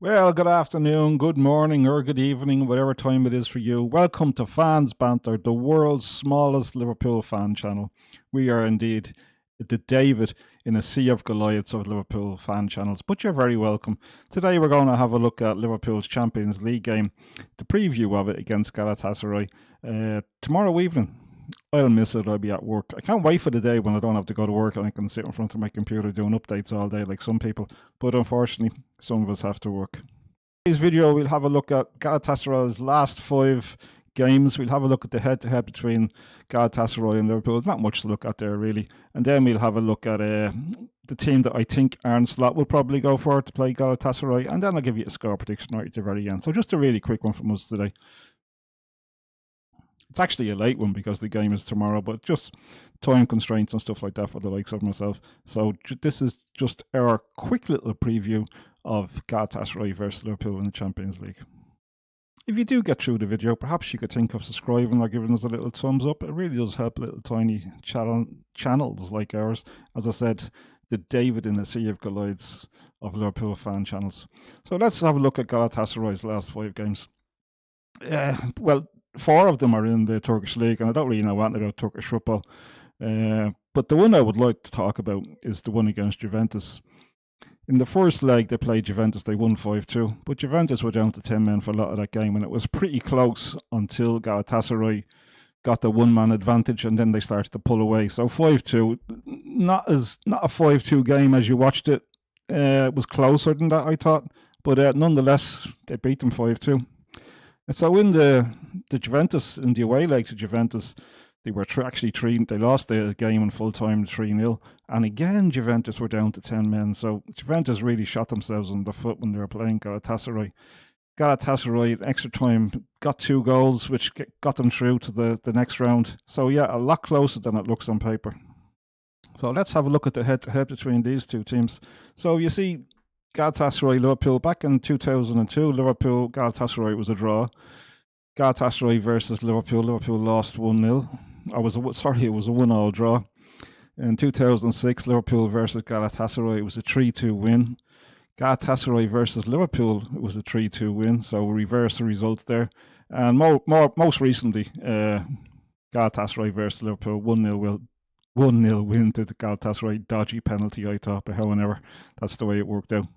Well, good afternoon, good morning, or good evening, whatever time it is for you. Welcome to Fans Banter, the world's smallest Liverpool fan channel. We are indeed the David in a sea of Goliaths of Liverpool fan channels, but you're very welcome. Today we're going to have a look at Liverpool's Champions League game, the preview of it against Galatasaray tomorrow evening. I'll miss it. I'll be at work. I can't wait for the day when I don't have to go to work and I can sit in front of my computer doing updates all day like some people. But unfortunately, some of us have to work. In this video, we'll have a look at Galatasaray's last 5 games. We'll have a look at the head-to-head between Galatasaray and Liverpool. There's not much to look at there, really. And then we'll have a look at the team that I think Arne Slot will probably go for to play Galatasaray. And then I'll give you a score prediction right at the very end. So just a really quick one from us today. It's actually a late one because the game is tomorrow, but just time constraints and stuff like that for the likes of myself. So this is just our quick little preview of Galatasaray versus Liverpool in the Champions League. If you do get through the video, perhaps you could think of subscribing or giving us a little thumbs up. It really does help little tiny channels like ours. As I said, the David in a sea of Goliaths of Liverpool fan channels. So let's have a look at Galatasaray's last 5 games. Well, 4 of them are in the Turkish league, and I don't really know anything about Turkish football. But the one I would like to talk about is the one against Juventus. In the first leg, they played Juventus. They won 5-2, but Juventus were down to 10 men for a lot of that game, and it was pretty close until Galatasaray got the one-man advantage, and then they started to pull away. So 5-2, not a 5-2 game as you watched it. It was closer than that, I thought, but nonetheless, they beat them 5-2. So in the Juventus, in the away leg to Juventus, they were they lost the game in full time 3-0. And again, Juventus were down to 10 men. So Juventus really shot themselves in the foot when they were playing Galatasaray. Galatasaray, in extra time, got 2 goals, which got them through to the next round. So yeah, a lot closer than it looks on paper. So let's have a look at the head-to-head between these two teams. So you see, Galatasaray Liverpool back in 2002. Liverpool Galatasaray was a draw. Galatasaray versus Liverpool. Liverpool lost 1-0. It was a 1-1 draw. In 2006, Liverpool versus Galatasaray, it was a 3-2 win. Galatasaray versus Liverpool, it was a 3-2 win. So reverse the results there. And most recently, Galatasaray versus Liverpool, 1-0 win to the Galatasaray. Dodgy penalty, I thought, but however, that's the way it worked out.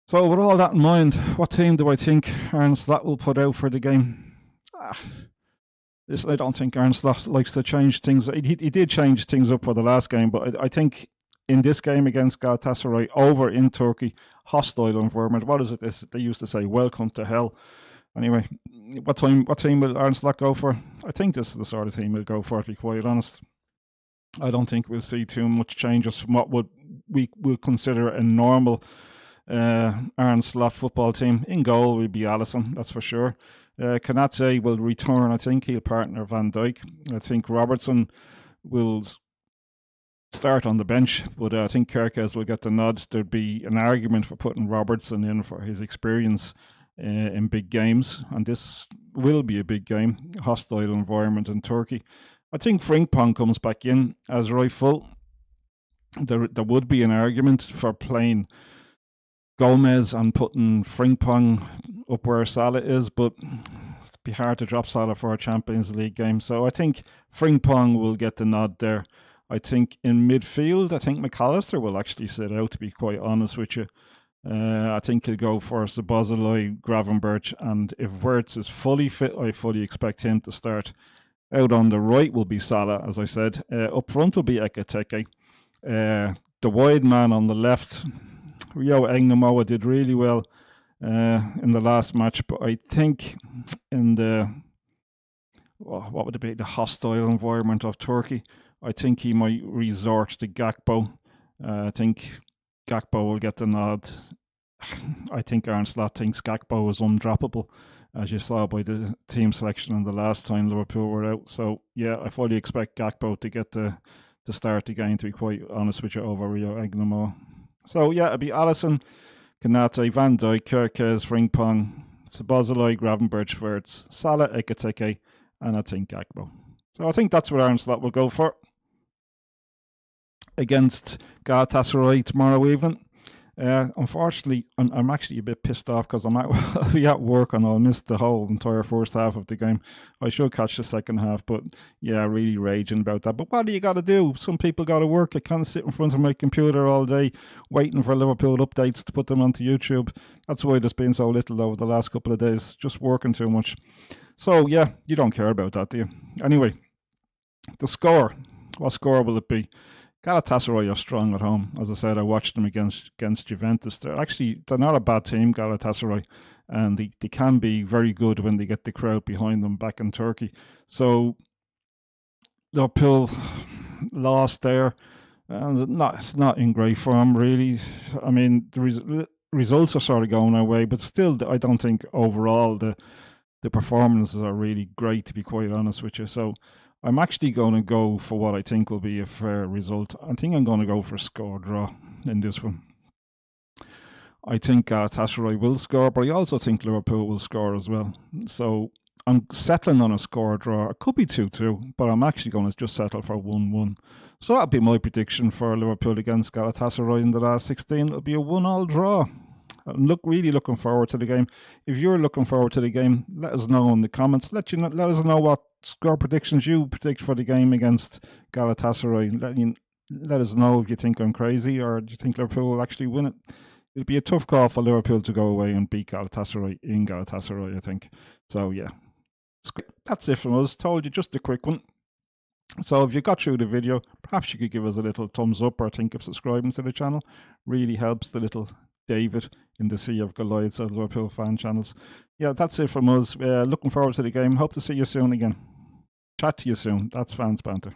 So with all that in mind, what team do I think Arne Slot will put out for the game? I don't think Arne Slot likes to change things. He did change things up for the last game, but I think in this game against Galatasaray over in Turkey, hostile environment. What is it? They used to say, "Welcome to hell." Anyway, what team will Arne Slot go for? I think this is the sort of team he'll go for, to be quite honest. I don't think we'll see too much changes from what we would consider a normal Arne Slot football team. In goal will be Alisson, that's for sure. Konate will return. I think he'll partner Van Dijk. I think Robertson will start on the bench, but I think Kerkez will get the nod. There'd be an argument for putting Robertson in for his experience in big games, and this will be a big game, hostile environment in Turkey. I think Frimpong comes back in as right full. There would be an argument for playing Gomez and putting Frimpong up where Salah is, but it'd be hard to drop Salah for a Champions League game. So I think Frimpong will get the nod there. I think in midfield, I think McAllister will actually sit out, to be quite honest with you. I think he'll go for Szoboszlai, Gravenberch, and if Wirtz is fully fit, I fully expect him to start. Out on the right will be Salah, as I said. Up front will be Ekitike. The wide man on the left, YNWA did really well in the last match, but I think in the what would it be, the hostile environment of Turkey, I think he might resort to Gakpo. I think Gakpo will get the nod. I think Arne Slot thinks Gakpo is undroppable, as you saw by the team selection in the last time Liverpool were out. So yeah, I fully expect Gakpo to get the start again, to be quite honest with you, over YNWA. So yeah, it'll be Alisson, Konate, Van Dijk, Kerkez, Frimpong, Szoboszlai, Gravenberch, Wirtz, Salah, Ekitike, and I think Gakpo. So I think that's what Arne Slot will go for against Galatasaray tomorrow evening. Unfortunately, I'm actually a bit pissed off because I'll be at work and I'll miss the whole entire first half of the game. I should catch the second half, but yeah, really raging about that. But what do you got to do? Some people got to work. I can't sit in front of my computer all day waiting for Liverpool updates to put them onto YouTube. That's why there's been so little over the last couple of days, just working too much. So yeah, you don't care about that, do you? Anyway, the score. What score will it be? Galatasaray are strong at home. As I said, I watched them against Juventus. They're not a bad team, Galatasaray, and they can be very good when they get the crowd behind them back in Turkey. So Liverpool lost there, and it's not in great form really. I mean, the results are sort of going our way, but still, I don't think overall the performances are really great, to be quite honest with you. So I'm actually going to go for what I think will be a fair result. I think I'm going to go for a score draw in this one. I think Galatasaray will score, but I also think Liverpool will score as well. So I'm settling on a score draw. It could be 2-2, but I'm actually going to just settle for 1-1. So that'll be my prediction for Liverpool against Galatasaray in the last 16. It'll be a 1-1 draw. I'm really looking forward to the game. If you're looking forward to the game, let us know in the comments. Let us know what score predictions you predict for the game against Galatasaray. Let us know if you think I'm crazy or do you think Liverpool will actually win it. It'll be a tough call for Liverpool to go away and beat Galatasaray in Galatasaray, I think. So yeah, that's it from us. Told you, just a quick one. So if you got through the video, perhaps you could give us a little thumbs up or think of subscribing to the channel. Really helps the little David in the sea of Goliaths of Liverpool fan channels. Yeah, that's it from us. Looking forward to the game. Hope to see you soon again. Chat to you soon. That's Fans Banter.